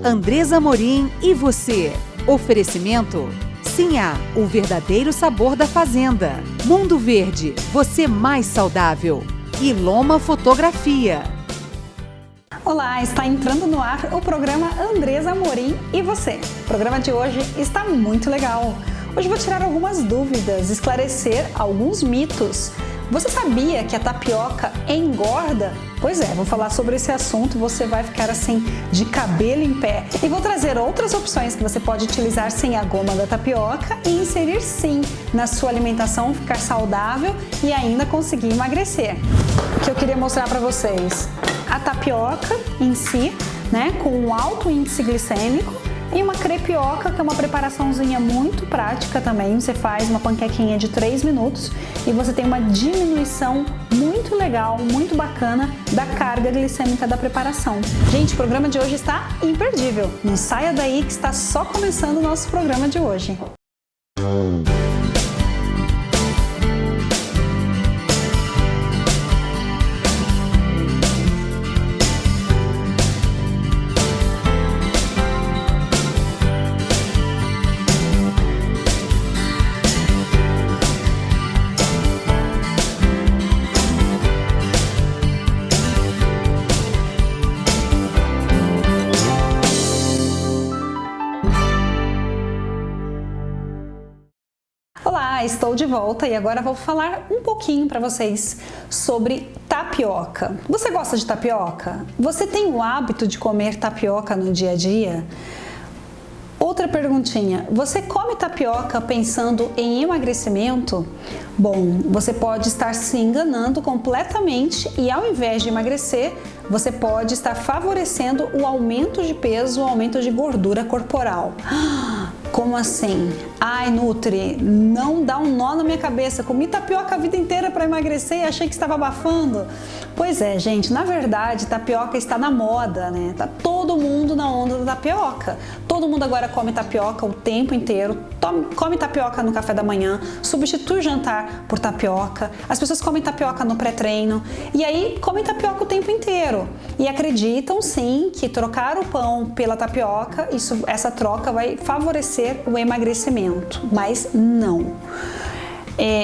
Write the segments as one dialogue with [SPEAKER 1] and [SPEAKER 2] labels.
[SPEAKER 1] Andresa Amorim e você. Oferecimento Sinhá, o verdadeiro sabor da fazenda. Mundo Verde, você mais saudável. E Loma Fotografia.
[SPEAKER 2] Olá, está entrando no ar o programa Andresa Amorim e você. O programa de hoje está muito legal. Hoje vou tirar algumas dúvidas, esclarecer alguns mitos. Você sabia que a tapioca engorda? Pois é, vou falar sobre esse assunto, você vai ficar assim de cabelo em pé. E vou trazer outras opções que você pode utilizar sem a goma da tapioca e inserir sim na sua alimentação, ficar saudável e ainda conseguir emagrecer. O que eu queria mostrar para vocês, a tapioca em si, né, com um alto índice glicêmico, e uma crepioca, que é uma preparaçãozinha muito prática também. Você faz uma panquequinha de 3 minutos e você tem uma diminuição muito legal, muito bacana da carga glicêmica da preparação. Gente, o programa de hoje está imperdível. Não saia daí que está só começando o nosso programa de hoje. Olá, estou de volta e agora vou falar um pouquinho para vocês sobre tapioca. Você gosta de tapioca? Você tem o hábito de comer tapioca no dia a dia? Outra perguntinha, você come tapioca pensando em emagrecimento? Bom, você pode estar se enganando completamente e ao invés de emagrecer, você pode estar favorecendo o aumento de peso, o aumento de gordura corporal. Como assim? Ai, Nutri, não dá um nó na minha cabeça. Comi tapioca a vida inteira para emagrecer e achei que estava abafando. Pois é, gente, na verdade, tapioca está na moda, né? Tá todo mundo na onda da tapioca. Todo mundo agora come tapioca o tempo inteiro. Come tapioca no café da manhã, substitui o jantar por tapioca. As pessoas comem tapioca no pré-treino e aí comem tapioca o tempo inteiro. E acreditam sim que trocar o pão pela tapioca, essa troca vai favorecer o emagrecimento, mas não.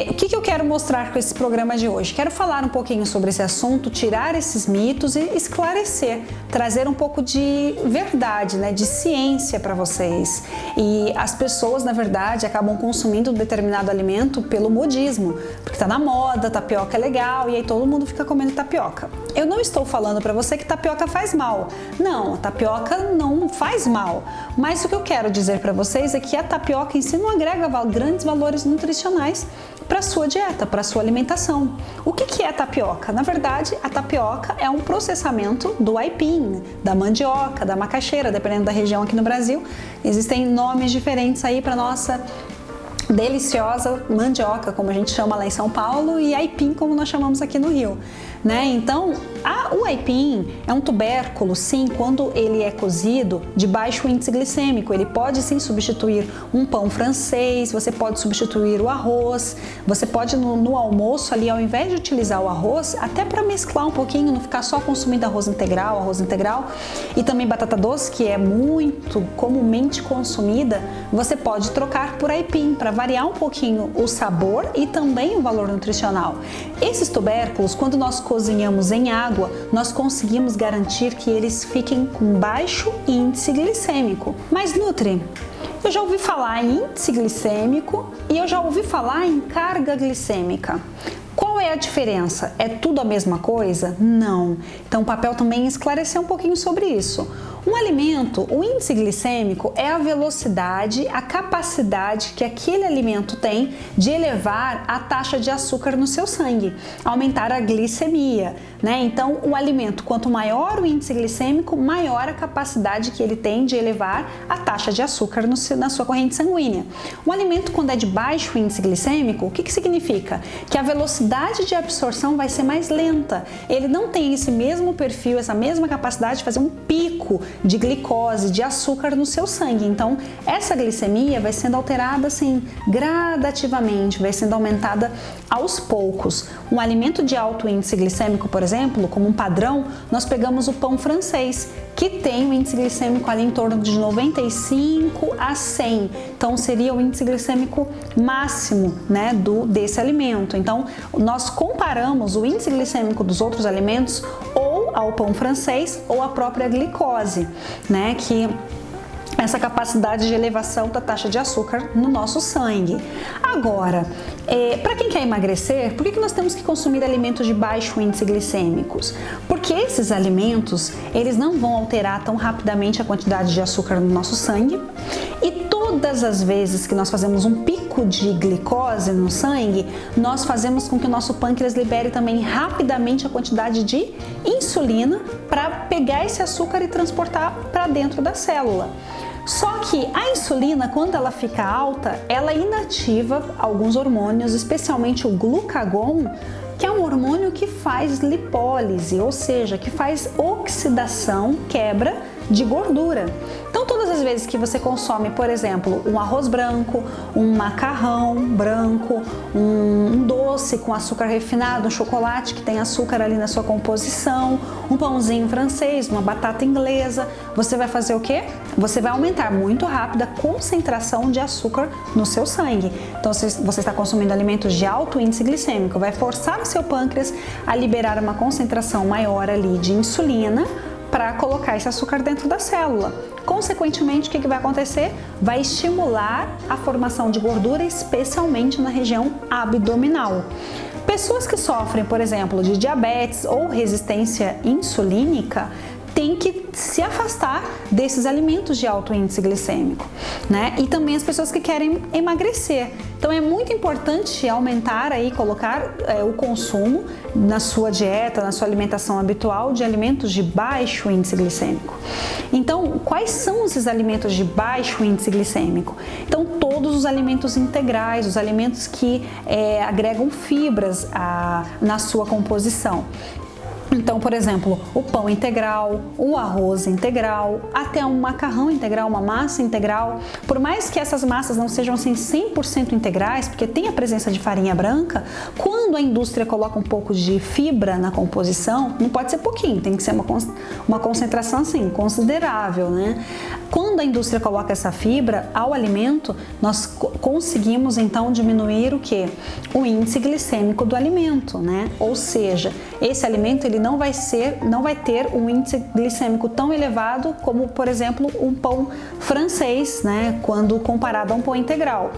[SPEAKER 2] O que eu quero mostrar com esse programa de hoje? Quero falar um pouquinho sobre esse assunto, tirar esses mitos e esclarecer, trazer um pouco de verdade, né, de ciência para vocês. E as pessoas, na verdade, acabam consumindo um determinado alimento pelo modismo, porque está na moda, tapioca é legal e aí todo mundo fica comendo tapioca. Eu não estou falando para você que tapioca faz mal. Não, tapioca não faz mal. Mas o que eu quero dizer para vocês é que a tapioca em si não agrega grandes valores nutricionais para a sua dieta, para a sua alimentação. O que é a tapioca? Na verdade, a tapioca é um processamento do aipim, da mandioca, da macaxeira, dependendo da região aqui no Brasil. Existem nomes diferentes aí para nossa deliciosa mandioca, como a gente chama lá em São Paulo, e aipim, como nós chamamos aqui no Rio, né? Então, o aipim é um tubérculo, sim, quando ele é cozido de baixo índice glicêmico. Ele pode sim substituir um pão francês, você pode substituir o arroz, você pode no almoço ali, ao invés de utilizar o arroz, até para mesclar um pouquinho, não ficar só consumindo arroz integral e também batata doce, que é muito comumente consumida, você pode trocar por aipim para variar um pouquinho o sabor e também o valor nutricional. Esses tubérculos, quando nós cozinhamos em água, nós conseguimos garantir que eles fiquem com baixo índice glicêmico. Mas Nutri, eu já ouvi falar em índice glicêmico e eu já ouvi falar em carga glicêmica. Qual é a diferença? É tudo a mesma coisa? Não. Então o papel também é esclarecer um pouquinho sobre isso. Um alimento, o índice glicêmico é a velocidade, a capacidade que aquele alimento tem de elevar a taxa de açúcar no seu sangue, aumentar a glicemia, né? Então, o alimento, quanto maior o índice glicêmico, maior a capacidade que ele tem de elevar a taxa de açúcar na sua corrente sanguínea. Um alimento, quando é de baixo índice glicêmico, o que significa? Que a velocidade de absorção vai ser mais lenta. Ele não tem esse mesmo perfil, essa mesma capacidade de fazer um pico de glicose, de açúcar no seu sangue. Então, essa glicemia vai sendo alterada assim gradativamente, vai sendo aumentada aos poucos. Um alimento de alto índice glicêmico, por exemplo, como um padrão, nós pegamos o pão francês. que tem o índice glicêmico ali em torno de 95 a 100. Então seria o índice glicêmico máximo, né, desse alimento. Então nós comparamos o índice glicêmico dos outros alimentos ou ao pão francês ou à própria glicose, né, que essa capacidade de elevação da taxa de açúcar no nosso sangue. Agora, para quem quer emagrecer, por que nós temos que consumir alimentos de baixo índice glicêmicos? Porque esses alimentos, eles não vão alterar tão rapidamente a quantidade de açúcar no nosso sangue, e todas as vezes que nós fazemos um pico de glicose no sangue, nós fazemos com que o nosso pâncreas libere também rapidamente a quantidade de insulina para pegar esse açúcar e transportar para dentro da célula. Só que a insulina, quando ela fica alta, ela inativa alguns hormônios, especialmente o glucagon, que é um hormônio que faz lipólise, ou seja, que faz oxidação, quebra de gordura. Então, todas as vezes que você consome, por exemplo, um arroz branco, um macarrão branco, um doce com açúcar refinado, um chocolate que tem açúcar ali na sua composição, um pãozinho francês, uma batata inglesa, você vai fazer o quê? Você vai aumentar muito rápido a concentração de açúcar no seu sangue. Então, se você está consumindo alimentos de alto índice glicêmico, vai forçar o seu pâncreas a liberar uma concentração maior ali de insulina para colocar esse açúcar dentro da célula. Consequentemente, o que vai acontecer? Vai estimular a formação de gordura, especialmente na região abdominal. Pessoas que sofrem, por exemplo, de diabetes ou resistência insulínica têm que se afastar desses alimentos de alto índice glicêmico, né? E também as pessoas que querem emagrecer. Então é muito importante aumentar aí, colocar o consumo na sua dieta, na sua alimentação habitual de alimentos de baixo índice glicêmico. Então, quais são esses alimentos de baixo índice glicêmico? Então, todos os alimentos integrais, os alimentos que agregam fibras na sua composição. Então, por exemplo, o pão integral, o arroz integral, até um macarrão integral, uma massa integral. Por mais que essas massas não sejam assim 100% integrais, porque tem a presença de farinha branca, quando a indústria coloca um pouco de fibra na composição, não pode ser pouquinho, tem que ser uma concentração assim considerável, né? Quando a indústria coloca essa fibra ao alimento, nós conseguimos então diminuir o quê? O índice glicêmico do alimento, né? Ou seja, esse alimento ele não vai ter um índice glicêmico tão elevado como, por exemplo, um pão francês, né, quando comparado a um pão integral.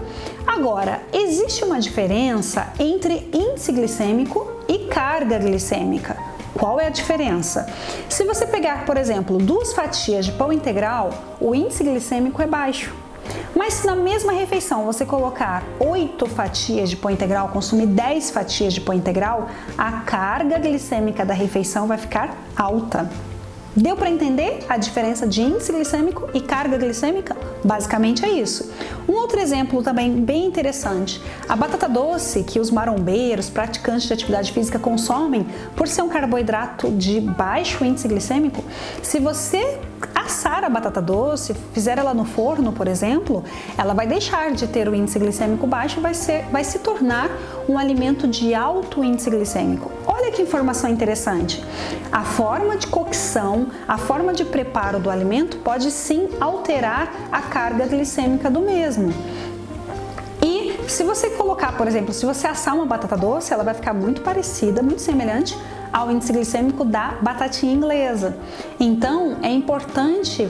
[SPEAKER 2] Agora, existe uma diferença entre índice glicêmico e carga glicêmica. Qual é a diferença? Se você pegar, por exemplo, 2 fatias de pão integral, o índice glicêmico é baixo. Mas se na mesma refeição você colocar 8 fatias de pão integral, consumir 10 fatias de pão integral, a carga glicêmica da refeição vai ficar alta. Deu para entender a diferença de índice glicêmico e carga glicêmica? Basicamente é isso. Um outro exemplo também bem interessante, a batata doce que os marombeiros, praticantes de atividade física consomem, por ser um carboidrato de baixo índice glicêmico, se você assar a batata doce, fizer ela no forno, por exemplo, ela vai deixar de ter o índice glicêmico baixo e vai se tornar um alimento de alto índice glicêmico. Olha que informação interessante. A forma de cocção, a forma de preparo do alimento pode sim alterar a carga glicêmica do mesmo. E se você colocar, por exemplo, se você assar uma batata doce, ela vai ficar muito parecida, muito semelhante ao índice glicêmico da batatinha inglesa. Então, é importante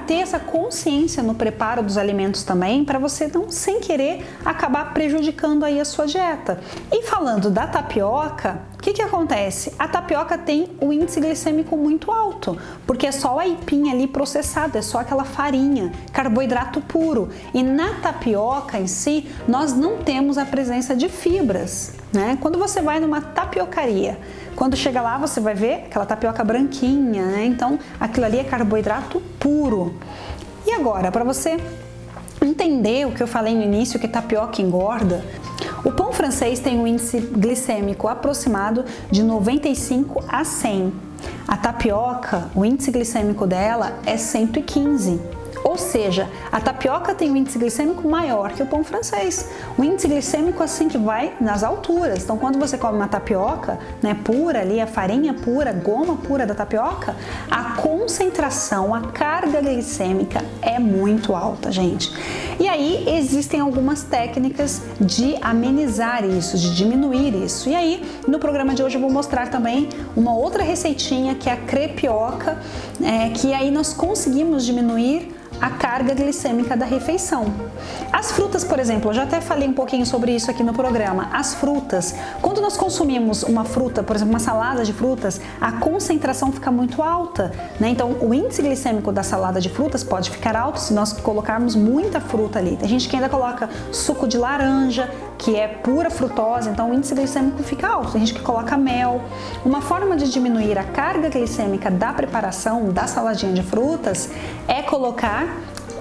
[SPEAKER 2] ter essa consciência no preparo dos alimentos também, para você não, sem querer, acabar prejudicando aí a sua dieta. E falando da tapioca, o que acontece? A tapioca tem o índice glicêmico muito alto, porque é só o aipim ali processado, é só aquela farinha, carboidrato puro. E na tapioca em si, nós não temos a presença de fibras, né? Quando você vai numa tapiocaria, quando chega lá você vai ver aquela tapioca branquinha, né? Então aquilo ali é carboidrato puro. E agora, para você entender o que eu falei no início, que tapioca engorda, o pão francês tem um índice glicêmico aproximado de 95 a 100. A tapioca, o índice glicêmico dela é 115. Ou seja, a tapioca tem um índice glicêmico maior que o pão francês. O índice glicêmico assim que vai nas alturas. Então, quando você come uma tapioca, né, pura ali, a farinha pura, a goma pura da tapioca, a concentração, a carga glicêmica é muito alta, gente. E aí existem algumas técnicas de amenizar isso, de diminuir isso. E aí, no programa de hoje eu vou mostrar também uma outra receitinha que é a crepioca, que aí nós conseguimos diminuir a carga glicêmica da refeição. As frutas, por exemplo, eu já até falei um pouquinho sobre isso aqui no programa. As frutas, quando nós consumimos uma fruta, por exemplo, uma salada de frutas, a concentração fica muito alta, né? Então, o índice glicêmico da salada de frutas pode ficar alto se nós colocarmos muita fruta ali. Tem gente que ainda coloca suco de laranja, que é pura frutose, então o índice glicêmico fica alto. Tem gente que coloca mel. Uma forma de diminuir a carga glicêmica da preparação da saladinha de frutas é colocar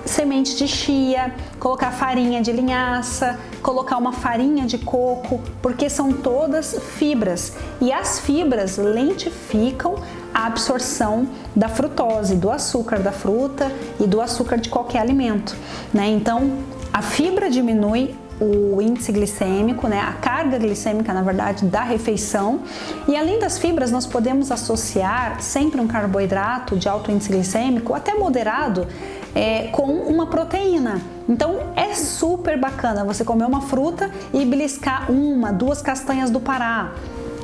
[SPEAKER 2] semente de chia, colocar farinha de linhaça, colocar uma farinha de coco, porque são todas fibras e as fibras lentificam a absorção da frutose, do açúcar da fruta e do açúcar de qualquer alimento, né? Então, a fibra diminui o índice glicêmico, né, a carga glicêmica, na verdade, da refeição. E além das fibras, nós podemos associar sempre um carboidrato de alto índice glicêmico, até moderado, com uma proteína. Então é super bacana você comer uma fruta e beliscar 1, 2 castanhas do Pará.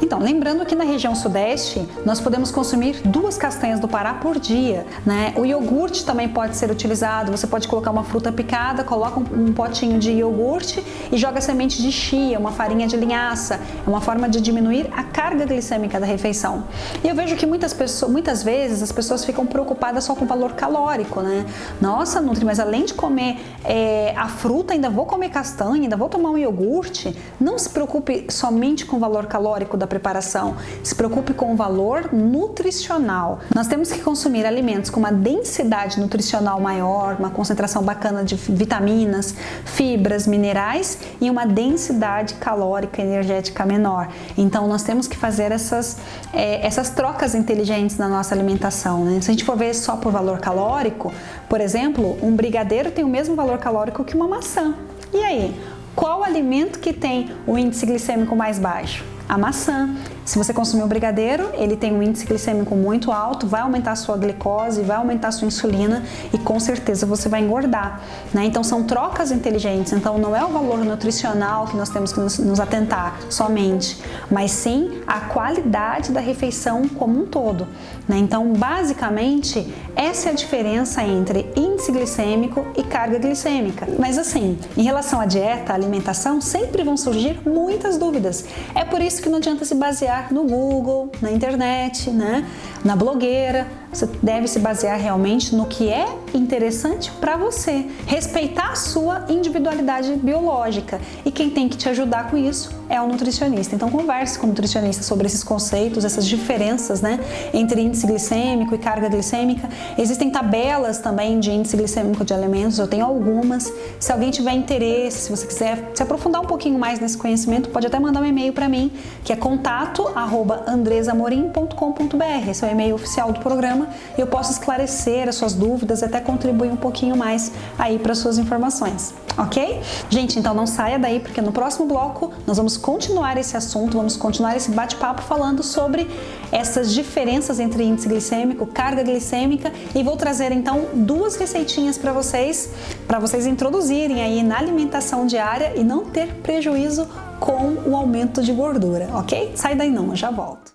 [SPEAKER 2] Então, lembrando que na região sudeste, nós podemos consumir 2 castanhas do Pará por dia, né? O iogurte também pode ser utilizado, você pode colocar uma fruta picada, coloca um potinho de iogurte e joga semente de chia, uma farinha de linhaça. É uma forma de diminuir a carga glicêmica da refeição. E eu vejo que muitas vezes as pessoas ficam preocupadas só com o valor calórico, né? Nossa, Nutri, mas além de comer a fruta, ainda vou comer castanha, ainda vou tomar um iogurte. Não se preocupe somente com o valor calórico da preparação, se preocupe com o valor nutricional. Nós temos que consumir alimentos com uma densidade nutricional maior, uma concentração bacana de vitaminas, fibras, minerais e uma densidade calórica energética menor. Então nós temos que fazer essas trocas inteligentes na nossa alimentação, né? Se a gente for ver só por valor calórico, por exemplo, um brigadeiro tem o mesmo valor calórico que uma maçã. E aí, qual alimento que tem o índice glicêmico mais baixo? A maçã. Se você consumir um brigadeiro, ele tem um índice glicêmico muito alto, vai aumentar a sua glicose, vai aumentar a sua insulina e com certeza você vai engordar, né? Então são trocas inteligentes, então não é o valor nutricional que nós temos que nos atentar somente, mas sim a qualidade da refeição como um todo, né? Então basicamente essa é a diferença entre índice glicêmico e carga glicêmica. Mas assim, em relação à dieta, à alimentação, sempre vão surgir muitas dúvidas. É por isso que não adianta se basear no Google, na internet, né? Na blogueira. Você deve se basear realmente no que é interessante para você, respeitar a sua individualidade biológica, e quem tem que te ajudar com isso é o nutricionista. Então converse com o nutricionista sobre esses conceitos, essas diferenças, né, entre índice glicêmico e carga glicêmica. Existem tabelas também de índice glicêmico de alimentos, eu tenho algumas. Se alguém tiver interesse, se você quiser se aprofundar um pouquinho mais nesse conhecimento, pode até mandar um e-mail para mim, que é contato@andresamorim.com.br. Esse é o e-mail oficial do programa. Eu posso esclarecer as suas dúvidas, até contribuir um pouquinho mais aí para suas informações, ok? Gente, então não saia daí, porque no próximo bloco nós vamos continuar esse assunto, vamos continuar esse bate-papo falando sobre essas diferenças entre índice glicêmico, carga glicêmica, e vou trazer então 2 receitinhas para vocês introduzirem aí na alimentação diária e não ter prejuízo com o aumento de gordura, ok? Sai daí não, eu já volto.